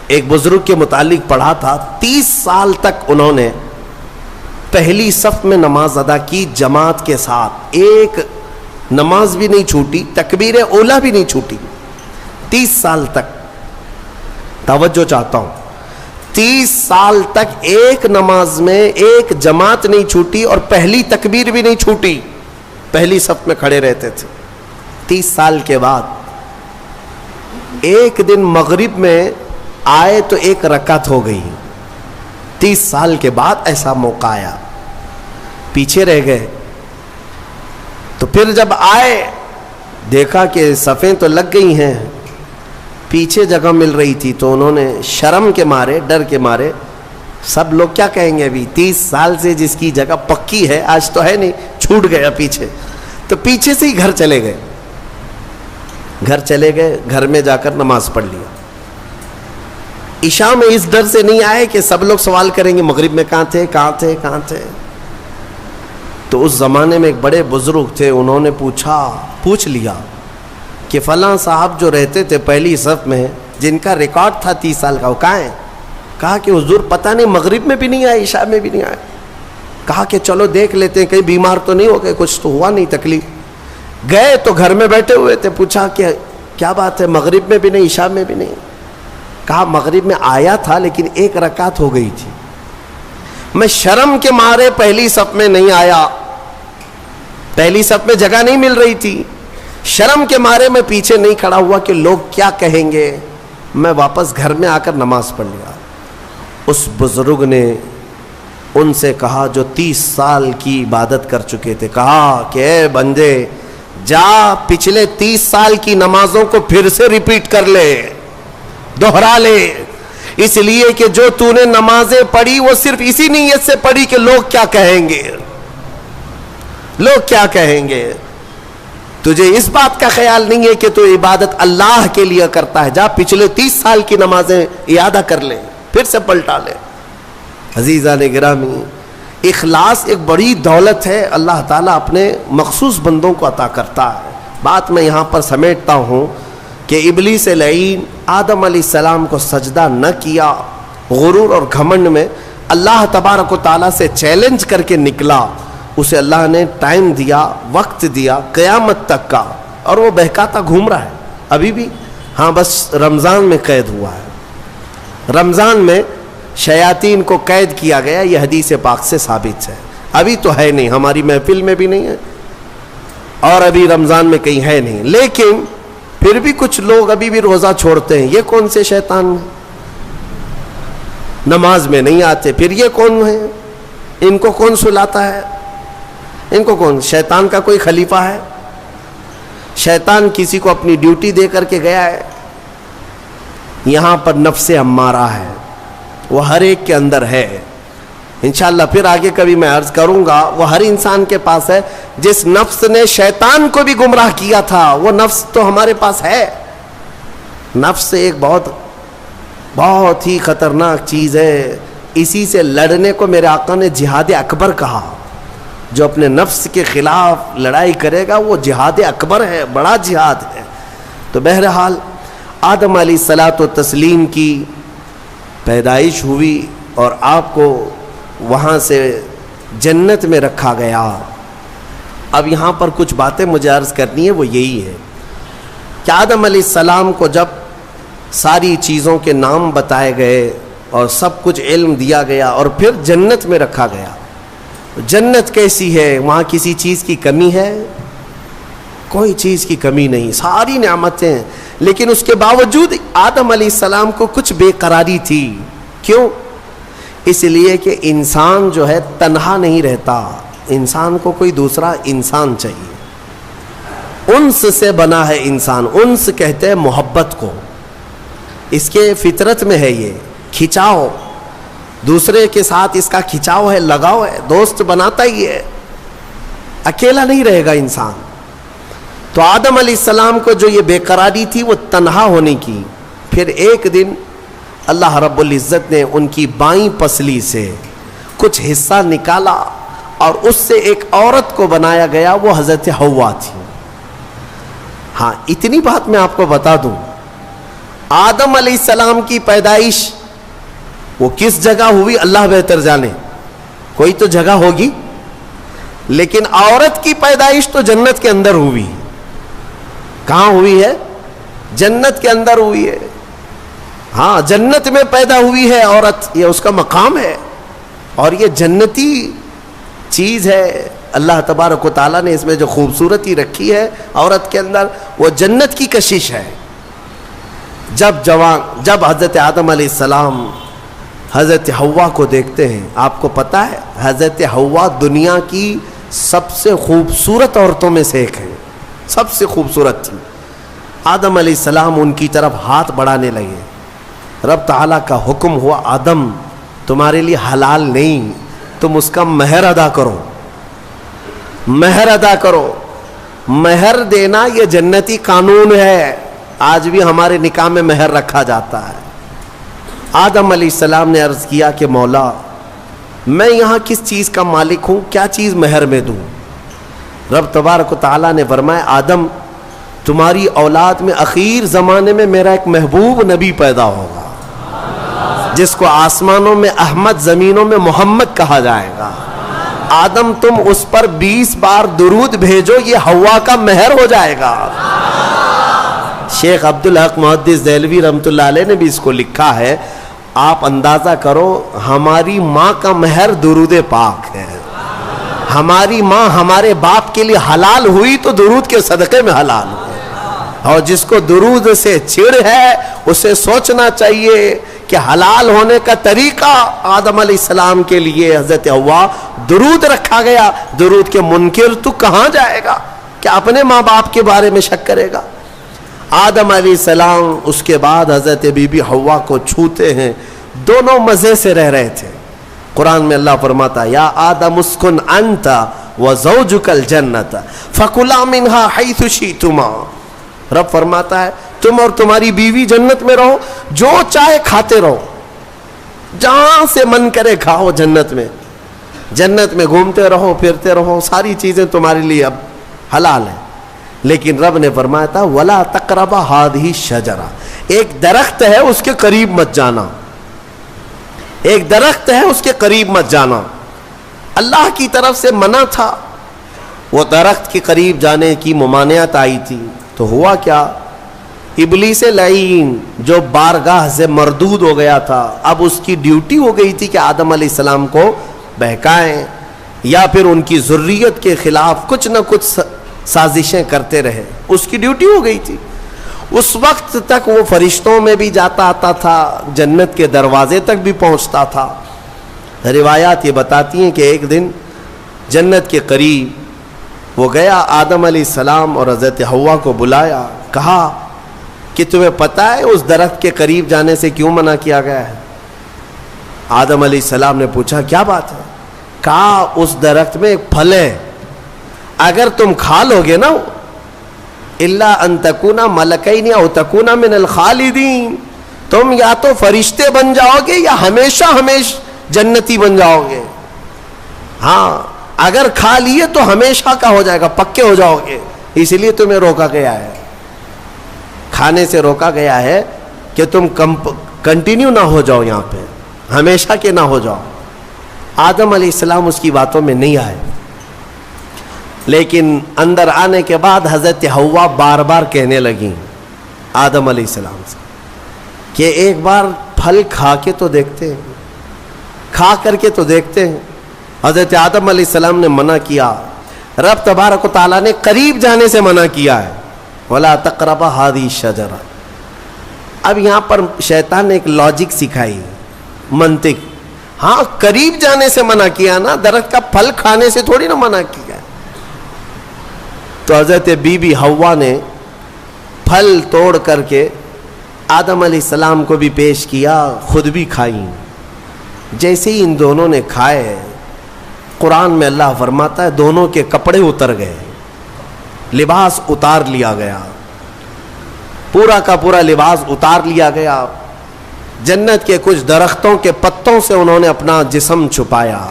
ایک بزرگ کے متعلق پڑھا تھا 30 سال تک انہوں نے پہلی صف میں نماز ادا کی جماعت کے ساتھ, ایک نماز بھی نہیں چھوٹی, تکبیر اولا بھی نہیں چھوٹی 30 سال تک. توجہ چاہتا ہوں, 30 سال تک ایک نماز میں ایک جماعت نہیں چھوٹی اور پہلی تکبیر بھی نہیں چھوٹی, پہلی صف میں کھڑے رہتے تھے. 30 سال کے بعد ایک دن مغرب میں آئے تو ایک رکعت ہو گئی. 30 سال کے بعد ایسا موقع آیا, پیچھے رہ گئے. تو پھر جب آئے دیکھا کہ صفیں تو لگ گئی ہیں, پیچھے جگہ مل رہی تھی, تو انہوں نے شرم کے مارے, ڈر کے مارے, سب لوگ کیا کہیں گے ابھی 30 سال سے جس کی جگہ پکی ہے آج تو ہے نہیں, چھوٹ گیا پیچھے, تو پیچھے سے ہی گھر چلے گئے. گھر میں جا کر نماز پڑھ لیا. عشاء میں اس ڈر سے نہیں آئے کہ سب لوگ سوال کریں گے مغرب میں کہاں تھے. تو اس زمانے میں ایک بڑے بزرگ تھے, انہوں نے پوچھ لیا کہ فلاں صاحب جو رہتے تھے پہلی صف میں, جن کا ریکارڈ تھا 30 سال کا, وہ کہاں ہیں؟ کہا کہ حضور پتہ نہیں, مغرب میں بھی نہیں آئے, عشاء میں بھی نہیں آئے. کہا کہ چلو دیکھ لیتے ہیں, کہیں بیمار تو نہیں ہو گئے, کچھ تو ہوا نہیں تکلیف. گئے تو گھر میں بیٹھے ہوئے تھے, پوچھا کہ کیا بات ہے, مغرب میں بھی نہیں, عشاء میں بھی نہیں. کہا مغرب میں آیا تھا لیکن ایک رکعت ہو گئی تھی, میں شرم کے مارے پہلی صف میں نہیں آیا, پہلی صف میں جگہ نہیں مل رہی تھی, شرم کے مارے میں پیچھے نہیں کھڑا ہوا کہ لوگ کیا کہیں گے, میں واپس گھر میں آ کر نماز پڑھ لیا. اس بزرگ نے ان سے کہا جو 30 سال کی عبادت کر چکے تھے, کہا کہ اے بندے جا پچھلے 30 سال کی نمازوں کو پھر سے ریپیٹ کر لے, دوہرا لے, اس لیے کہ جو تو نے نمازیں پڑھی وہ صرف اسی نیت سے پڑھی کہ لوگ کیا کہیں گے, لوگ کیا کہیں گے. تجھے اس بات کا خیال نہیں ہے کہ تو عبادت اللہ کے لیے کرتا ہے, جا پچھلے 30 سال کی نمازیں اعادہ کر لے, پھر سے پلٹا لے. عزیزان گرامی, اخلاص ایک بڑی دولت ہے, اللہ تعالیٰ اپنے مخصوص بندوں کو عطا کرتا ہے. بات میں یہاں پر سمیٹتا ہوں کہ ابلیس لعین آدم علیہ السلام کو سجدہ نہ کیا, غرور اور گھمنڈ میں اللہ تبارک و تعالیٰ سے چیلنج کر کے نکلا. اسے اللہ نے ٹائم دیا, وقت دیا قیامت تک کا, اور وہ بہکاتا گھوم رہا ہے ابھی بھی. ہاں بس رمضان میں قید ہوا ہے, رمضان میں شیاطین کو قید کیا گیا, یہ حدیث پاک سے ثابت ہے. ابھی تو ہے نہیں, ہماری محفل میں بھی نہیں ہے, اور ابھی رمضان میں کہیں ہے نہیں, لیکن پھر بھی کچھ لوگ ابھی بھی روزہ چھوڑتے ہیں. یہ کون سے شیطان ہیں؟ نماز میں نہیں آتے, پھر یہ کون ہے؟ ان کو کون سلاتا ہے؟ ان کو کون, شیطان کا کوئی خلیفہ ہے؟ شیطان کسی کو اپنی ڈیوٹی دے کر کے گیا ہے. یہاں پر نفس امارہ ہے, وہ ہر ایک کے اندر ہے. انشاءاللہ پھر آگے کبھی میں عرض کروں گا, وہ ہر انسان کے پاس ہے. جس نفس نے شیطان کو بھی گمراہ کیا تھا وہ نفس تو ہمارے پاس ہے. نفس ایک بہت ہی خطرناک چیز ہے, اسی سے لڑنے کو میرے آقا نے جہاد اکبر کہا. جو اپنے نفس کے خلاف لڑائی کرے گا وہ جہاد اکبر ہے, بڑا جہاد ہے. تو بہرحال آدم علیہ الصلاۃ والتسلیم کی پیدائش ہوئی اور آپ کو وہاں سے جنت میں رکھا گیا. اب یہاں پر کچھ باتیں مجھے عرض کرنی ہے, وہ یہی ہے کہ آدم علیہ السلام کو جب ساری چیزوں کے نام بتائے گئے اور سب کچھ علم دیا گیا اور پھر جنت میں رکھا گیا, جنت کیسی ہے؟ وہاں کسی چیز کی کمی ہے؟ کوئی چیز کی کمی نہیں, ساری نعمتیں ہیں. لیکن اس کے باوجود آدم علیہ السلام کو کچھ بے قراری تھی. کیوں؟ اس لیے کہ انسان جو ہے تنہا نہیں رہتا, انسان کو کوئی دوسرا انسان چاہیے. انس سے بنا ہے انسان, انس کہتے ہیں محبت کو, اس کے فطرت میں ہے یہ کھچاؤ, دوسرے کے ساتھ اس کا کھچاؤ ہے, لگاؤ ہے, دوست بناتا ہی ہے, اکیلا نہیں رہے گا انسان. تو آدم علیہ السلام کو جو یہ بے قراری تھی وہ تنہا ہونے کی. پھر ایک دن اللہ رب العزت نے ان کی بائیں پسلی سے کچھ حصہ نکالا اور اس سے ایک عورت کو بنایا گیا, وہ حضرت حوا تھی. ہاں اتنی بات میں آپ کو بتا دوں, آدم علیہ السلام کی پیدائش وہ کس جگہ ہوئی اللہ بہتر جانے, کوئی تو جگہ ہوگی, لیکن عورت کی پیدائش تو جنت کے اندر ہوئی. کہاں ہوئی ہے؟ جنت کے اندر ہوئی ہے. ہاں جنت میں پیدا ہوئی ہے عورت, یہ اس کا مقام ہے اور یہ جنتی چیز ہے. اللہ تبارک و تعالیٰ نے اس میں جو خوبصورتی رکھی ہے عورت کے اندر, وہ جنت کی کشش ہے. جب حضرت آدم علیہ السلام حضرت حوا کو دیکھتے ہیں, آپ کو پتہ ہے حضرت حوا دنیا کی سب سے خوبصورت عورتوں میں سے ایک ہے, سب سے خوبصورت تھی. آدم علیہ السلام ان کی طرف ہاتھ بڑھانے لگے. رب تعالیٰ کا حکم ہوا, آدم تمہارے لیے حلال نہیں, تم اس کا مہر ادا کرو, مہر ادا کرو. مہر دینا یہ جنتی قانون ہے, آج بھی ہمارے نکاح میں مہر رکھا جاتا ہے. آدم علیہ السلام نے عرض کیا کہ مولا میں یہاں کس چیز کا مالک ہوں, کیا چیز مہر میں دوں؟ رب تبارک و تعالیٰ نے فرمایا آدم تمہاری اولاد میں اخیر زمانے میں میرا ایک محبوب نبی پیدا ہوگا جس کو آسمانوں میں احمد, زمینوں میں محمد کہا جائے گا. آدم تم اس پر 20 بار درود بھیجو, یہ حوا کا مہر ہو جائے گا. شیخ عبدالحق محدث دہلوی رحمۃ اللہ علیہ نے بھی اس کو لکھا ہے, آپ اندازہ کرو ہماری ماں کا مہر درود پاک ہے. ہماری ماں ہمارے باپ کے لیے حلال ہوئی تو درود کے صدقے میں حلال ہوئی, اور جس کو درود سے چڑ ہے اسے سوچنا چاہیے کہ حلال ہونے کا طریقہ آدم علیہ السلام کے لیے حضرت حوا درود رکھا گیا. درود کے منکر تو کہاں جائے گا کہ اپنے ماں باپ کے بارے میں شک کرے گا. آدم علیہ السلام اس کے بعد حضرت بی بی حوا کو چھوتے ہیں, دونوں مزے سے رہ رہے تھے. قرآن میں اللہ فرماتا یا آدم اسکن انت وزوجک الجنت فکلا منہا حیث شئتما. رب فرماتا ہے تم اور تمہاری بیوی جنت میں رہو, جو چاہے کھاتے رہو, جہاں سے من کرے کھاؤ. جنت میں گھومتے رہو, پھرتے رہو, ساری چیزیں تمہارے لیے اب حلال ہیں. لیکن رب نے فرمایا تھا ولا تقربا ہذہ الشجرہ, ایک درخت ہے اس کے قریب مت جانا, ایک درخت ہے اس کے قریب مت جانا. اللہ کی طرف سے منع تھا, وہ درخت کے قریب جانے کی ممانعت آئی تھی. تو ہوا کیا, ابلیس لعین جو بارگاہ سے مردود ہو گیا تھا, اب اس کی ڈیوٹی ہو گئی تھی کہ آدم علیہ السلام کو بہکائیں یا پھر ان کی ذریت کے خلاف کچھ نہ کچھ سازشیں کرتے رہے. اس کی ڈیوٹی ہو گئی تھی. اس وقت تک وہ فرشتوں میں بھی جاتا آتا تھا, جنت کے دروازے تک بھی پہنچتا تھا. روایات یہ بتاتی ہیں کہ ایک دن جنت کے قریب وہ گیا, آدم علیہ السلام اور حضرت حوا کو بلایا, کہا کہ تمہیں پتہ ہے اس درخت کے قریب جانے سے کیوں منع کیا گیا ہے؟ آدم علیہ السلام نے پوچھا کیا بات ہے؟ کہا اس درخت میں ایک پھل ہے, اگر تم کھا لو گے نا الا ان تکونا ملکین او تکونا من الخالدین, تم یا تو فرشتے بن جاؤ گے یا ہمیشہ جنتی بن جاؤ گے. ہاں اگر کھا لیے تو ہمیشہ کا ہو جائے گا, پکے ہو جاؤ گے. اس لیے تمہیں روکا گیا ہے, کھانے سے روکا گیا ہے کہ تم کنٹینیو نہ ہو جاؤ, یہاں پہ ہمیشہ کے نہ ہو جاؤ. آدم علیہ السلام اس کی باتوں میں نہیں آئے, لیکن اندر آنے کے بعد حضرت حوا بار بار کہنے لگیں آدم علیہ السلام سے کہ ایک بار پھل کھا کے تو دیکھتے ہیں, کھا کر کے تو دیکھتے ہیں. حضرت آدم علیہ السلام نے منع کیا. رب تبارک و تعالیٰ نے قریب جانے سے منع کیا ہے, وَلَا تَقْرَبَ هَذِهِ الشَّجَرَةَ. اب یہاں پر شیطان نے ایک لاجک سکھائی, منطق. ہاں قریب جانے سے منع کیا نا, درخت کا پھل کھانے سے تھوڑی نہ منع کیا. تو حضرت بی بی حوا نے پھل توڑ کر کے آدم علیہ السلام کو بھی پیش کیا, خود بھی کھائیں. جیسے ہی ان دونوں نے کھائے, قرآن میں اللہ فرماتا ہے دونوں کے کپڑے اتر گئے, لباس اتار لیا گیا, پورا کا پورا لباس اتار لیا گیا. جنت کے کچھ درختوں کے پتوں سے انہوں نے اپنا جسم چھپایا.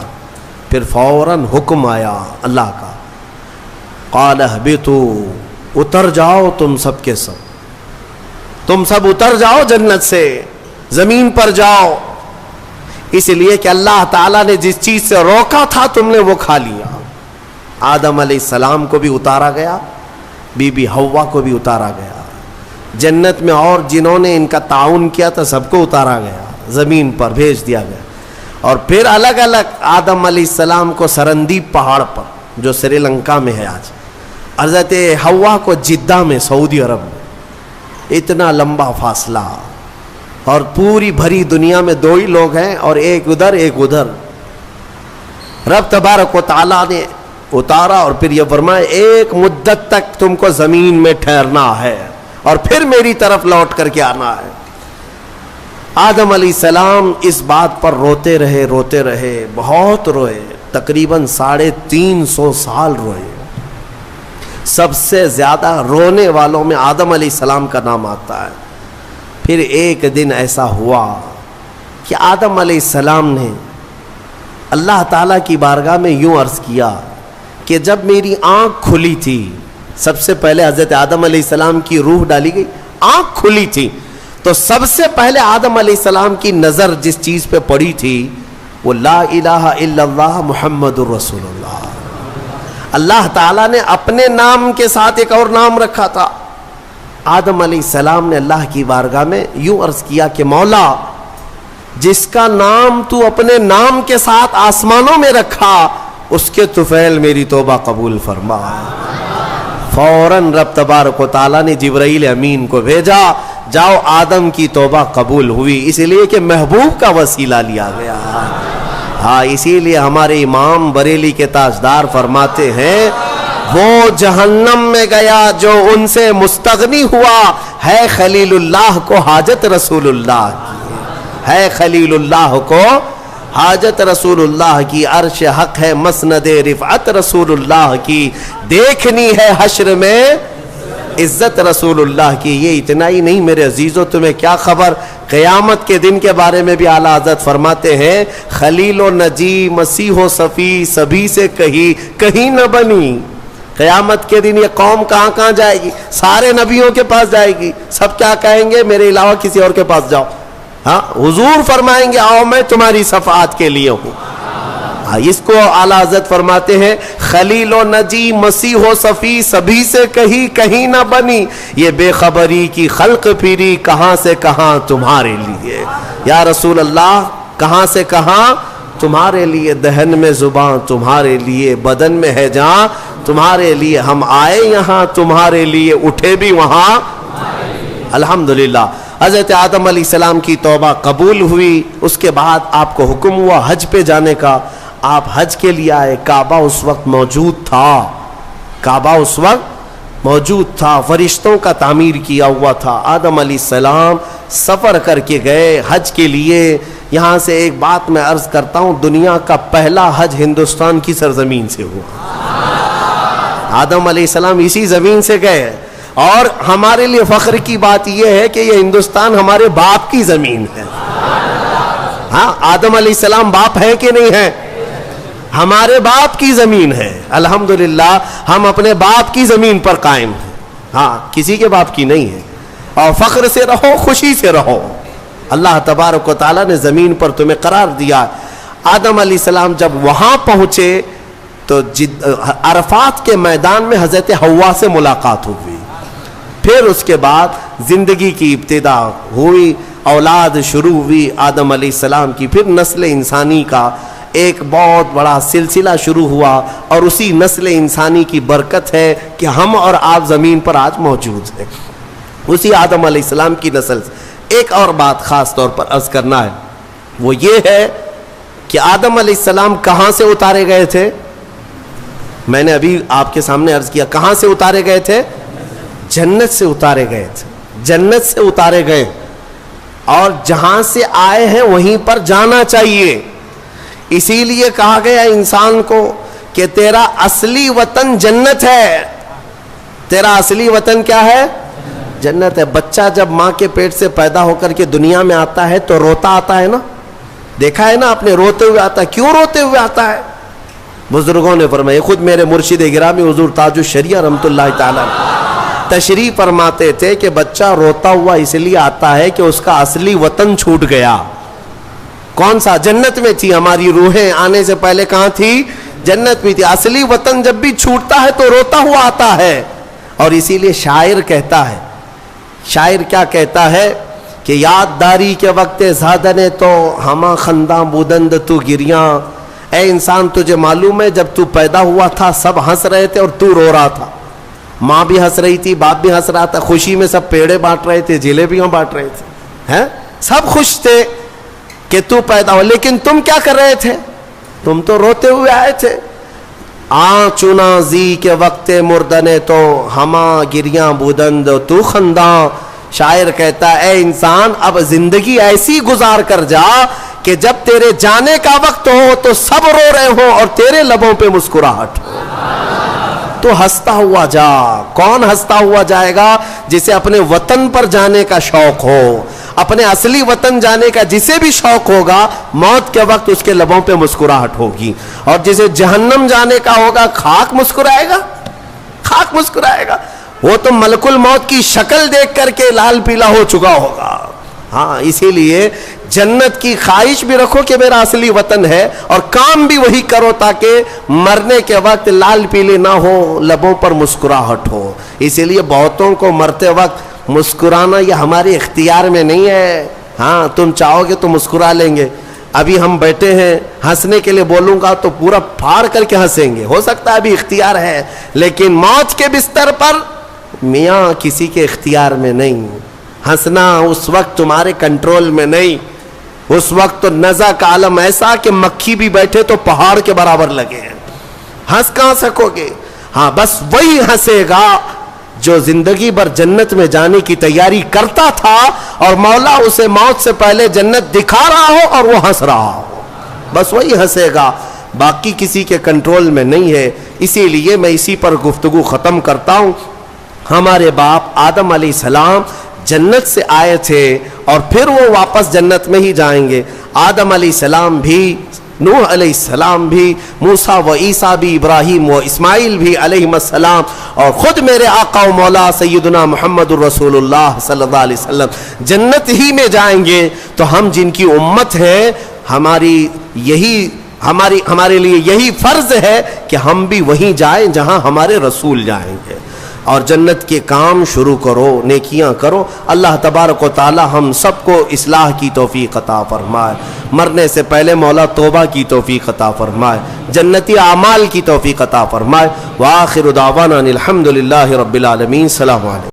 پھر فوراً حکم آیا اللہ کا, قال اہبطوا, اتر جاؤ تم سب کے سب, تم سب اتر جاؤ جنت سے, زمین پر جاؤ. اس لیے کہ اللہ تعالیٰ نے جس چیز سے روکا تھا تم نے وہ کھا لیا. آدم علیہ السلام کو بھی اتارا گیا, بی بی حوا کو بھی اتارا گیا, جنت میں اور جنہوں نے ان کا تعاون کیا تھا سب کو اتارا گیا, زمین پر بھیج دیا گیا. اور پھر الگ الگ آدم علیہ السلام کو سرندیپ پہاڑ پر جو سری لنکا میں ہے آج, حضرت حوا کو جدہ میں سعودی عرب میں, اتنا لمبا فاصلہ, اور پوری بھری دنیا میں 2 ہی لوگ ہیں اور ایک ادھر ایک ادھر. رب تبارک و تعالیٰ نے اتارا اور پھر یہ فرمایا ایک مدت تک تم کو زمین میں ٹھہرنا ہے اور پھر میری طرف لوٹ کر کے آنا ہے. آدم علیہ السلام اس بات پر روتے رہے, بہت روئے, تقریباً 350 سال روئے. سب سے زیادہ رونے والوں میں آدم علیہ السلام کا نام آتا ہے. پھر ایک دن ایسا ہوا کہ آدم علیہ السلام نے اللہ تعالیٰ کی بارگاہ میں یوں عرض کیا کہ جب میری آنکھ کھلی تھی, سب سے پہلے حضرت آدم علیہ السلام کی روح ڈالی گئی, آنکھ کھلی تھی, تو سب سے پہلے آدم علیہ السلام کی نظر جس چیز پہ پڑی تھی وہ لا الہ الا اللہ محمد الرسول اللہ. اللہ تعالیٰ نے اپنے نام کے ساتھ ایک اور نام رکھا تھا. آدم علیہ السلام نے اللہ کی بارگاہ میں یوں عرض کیا کہ مولا, جس کا نام تو اپنے نام کے ساتھ آسمانوں میں رکھا اس کے طفیل میری توبہ قبول فرما. فوراً رب تبارک و تعالیٰ نے جبرائیل امین کو بھیجا, جاؤ آدم کی توبہ قبول ہوئی, اس لیے کہ محبوب کا وسیلہ لیا گیا. ہاں, اسی لیے ہمارے امام بریلی کے تاجدار فرماتے ہیں وہ جہنم میں گیا جو ان سے مستغنی ہوا, ہے خلیل اللہ کو حاجت رسول اللہ کی, ہے خلیل اللہ کو حاجت رسول اللہ کی, عرش حق ہے مسند رفعت رسول اللہ کی, دیکھنی ہے حشر میں عزت رسول اللہ کی. یہ اتنا ہی نہیں میرے عزیزو, تمہیں کیا خبر, قیامت کے دن کے بارے میں بھی اعلیٰ حضرت فرماتے ہیں خلیل و نجی مسیح و صفی سبھی سے کہیں نہ بنی. قیامت کے دن یہ قوم کہاں جائے گی, سارے نبیوں کے پاس جائے گی, سب کیا کہیں گے میرے علاوہ کسی اور کے پاس جاؤ. ہاں, حضور فرمائیں گے آؤ میں تمہاری شفاعت کے لیے ہوں. اس کو اعلیٰ حضرت فرماتے ہیں خلیل و نجی مسیح و صفی سبھی سے کہیں نہ بنی, یہ بے خبری کی خلق پھری کہاں سے کہاں تمہارے لیے. یا رسول اللہ, کہاں سے کہاں تمہارے لیے, دہن میں زباں تمہارے لیے, بدن میں ہے جہاں تمہارے لیے, ہم آئے یہاں تمہارے لیے, اٹھے بھی وہاں. الحمدللہ حضرت آدم علیہ السلام کی توبہ قبول ہوئی. اس کے بعد آپ کو حکم ہوا حج پہ جانے کا, آپ حج کے لیے آئے. کعبہ اس وقت موجود تھا, فرشتوں کا تعمیر کیا ہوا تھا. آدم علیہ السلام سفر کر کے گئے حج کے لیے. یہاں سے ایک بات میں عرض کرتا ہوں, دنیا کا پہلا حج ہندوستان کی سرزمین سے ہوا. آدم علیہ السلام اسی زمین سے گئے, اور ہمارے لیے فخر کی بات یہ ہے کہ یہ ہندوستان ہمارے باپ کی زمین ہے. ہاں, آدم علیہ السلام باپ ہے کہ نہیں ہے, ہمارے باپ کی زمین ہے. الحمدللہ ہم اپنے باپ کی زمین پر قائم ہیں, ہاں کسی کے باپ کی نہیں ہے. اور فخر سے رہو, خوشی سے رہو, اللہ تبارک و تعالیٰ نے زمین پر تمہیں قرار دیا. آدم علیہ السلام جب وہاں پہنچے تو عرفات کے میدان میں حضرت حوا سے ملاقات ہوئی. پھر اس کے بعد زندگی کی ابتدا ہوئی, اولاد شروع ہوئی آدم علیہ السلام کی. پھر نسل انسانی کا ایک بہت بڑا سلسلہ شروع ہوا, اور اسی نسل انسانی کی برکت ہے کہ ہم اور آپ زمین پر آج موجود ہیں, اسی آدم علیہ السلام کی نسل سے. ایک اور بات خاص طور پر عرض کرنا ہے, وہ یہ ہے کہ آدم علیہ السلام کہاں سے اتارے گئے تھے. میں نے ابھی آپ کے سامنے عرض کیا, کہاں سے اتارے گئے تھے, جنت سے اتارے گئے تھے. جنت سے اتارے گئے, اور جہاں سے آئے ہیں وہیں پر جانا چاہیے. اسی لیے کہا گیا انسان کو کہ تیرا اصلی وطن جنت ہے. تیرا اصلی وطن کیا ہے, جنت ہے. بچہ جب ماں کے پیٹ سے پیدا ہو کر کے دنیا میں آتا ہے تو روتا آتا ہے نا, دیکھا ہے نا آپ نے, روتے ہوئے آتا ہے. کیوں روتے ہوئے آتا ہے؟ بزرگوں نے فرمایا, خود میرے مرشد گرامی حضور تاج الشریعہ رحمۃ اللہ تعالی تشریح فرماتے تھے کہ بچہ روتا ہوا اس لیے آتا ہے کہ اس کا اصلی وطن چھوٹ گیا. کون سا؟ جنت میں تھی. ہماری روحیں آنے سے پہلے کہاں تھی؟ جنت بھی تھی. اصلی وطن جب بھی چھوٹتا ہے تو روتا ہوا آتا ہے. اور اسی لیے شاعر کہتا ہے, شاعر کیا کہتا ہے کہ یادداری کے وقت زادہ نے تو ہمہ خنداں بودند تو گریاں. اے انسان تجھے معلوم ہے جب تو پیدا ہوا تھا سب ہنس رہے تھے اور تو رو رہا تھا. ماں بھی ہنس رہی تھی, باپ بھی ہنس رہا تھا, خوشی میں سب پیڑے بانٹ رہے تھے, جلیبیاں بانٹ رہے تھے, ہیں سب خوش تھے کہ تو پیدا ہو. لیکن تم کیا کر رہے تھے؟ تم تو روتے ہوئے آئے تھے. چنا زی کے وقت مردنے تو ہما گریاں بودند تو خنداں. شاعر کہتا ہے اے انسان اب زندگی ایسی گزار کر جا کہ جب تیرے جانے کا وقت ہو تو سب رو رہے ہوں اور تیرے لبوں پہ مسکراہٹ ہو. تو ہنستا ہوا جا. کون ہنستا ہوا جائے گا؟ جسے اپنے وطن پر جانے کا شوق ہو, اپنے اصلی وطن جانے کا جسے بھی شوق ہوگا موت کے وقت اس کے لبوں پہ مسکراہٹ ہوگی. اور جسے جہنم جانے کا ہوگا خاک مسکرائے گا, خاک مسکرائے گا. وہ تو ملک الموت کی شکل دیکھ کر کے لال پیلا ہو چکا ہوگا. ہاں اسی لیے جنت کی خواہش بھی رکھو کہ میرا اصلی وطن ہے, اور کام بھی وہی کرو تاکہ مرنے کے وقت لال پیلے نہ ہو, لبوں پر مسکراہٹ ہو. اسی لیے بہتوں کو مرتے وقت مسکرانا یہ ہمارے اختیار میں نہیں ہے. ہاں تم چاہو گے تو مسکرا لیں گے. ابھی ہم بیٹھے ہیں, ہنسنے کے لیے بولوں گا تو پورا پھاڑ کر کے ہنسیں گے, ہو سکتا ہے ابھی اختیار ہے, لیکن موت کے بستر پر میاں کسی کے اختیار میں نہیں. ہنسنا اس وقت تمہارے کنٹرول میں نہیں. اس وقت تو نزع کا عالم ایسا کہ مکھی بھی بیٹھے تو پہاڑ کے برابر لگے ہیں, ہنس کہاں سکو گے. ہاں بس وہی ہنسے گا جو زندگی بھر جنت میں جانے کی تیاری کرتا تھا اور مولا اسے موت سے پہلے جنت دکھا رہا ہو اور وہ ہنس رہا ہو, بس وہی ہنسے گا. باقی کسی کے کنٹرول میں نہیں ہے. اسی لیے میں اسی پر گفتگو ختم کرتا ہوں. ہمارے باپ آدم علیہ السلام جنت سے آئے تھے اور پھر وہ واپس جنت میں ہی جائیں گے. آدم علیہ السلام بھی, نوح علیہ السلام بھی, موسیٰ و عیسیٰ بھی, ابراہیم و اسماعیل بھی علیہ السلام, اور خود میرے آقا و مولا سیدنا محمد الرسول اللہ صلی اللہ علیہ وسلم جنت ہی میں جائیں گے. تو ہم جن کی امت ہے, ہمارے لیے یہی فرض ہے کہ ہم بھی وہیں جائیں جہاں ہمارے رسول جائیں گے. اور جنت کے کام شروع کرو, نیکیاں کرو. اللہ تبارک و تعالی ہم سب کو اصلاح کی توفیق عطا فرمائے. مرنے سے پہلے مولا توبہ کی توفیق عطا فرمائے, جنتی اعمال کی توفیق عطا فرمائے. وآخر دعوانا الحمدللہ رب العالمین. السلام علیکم.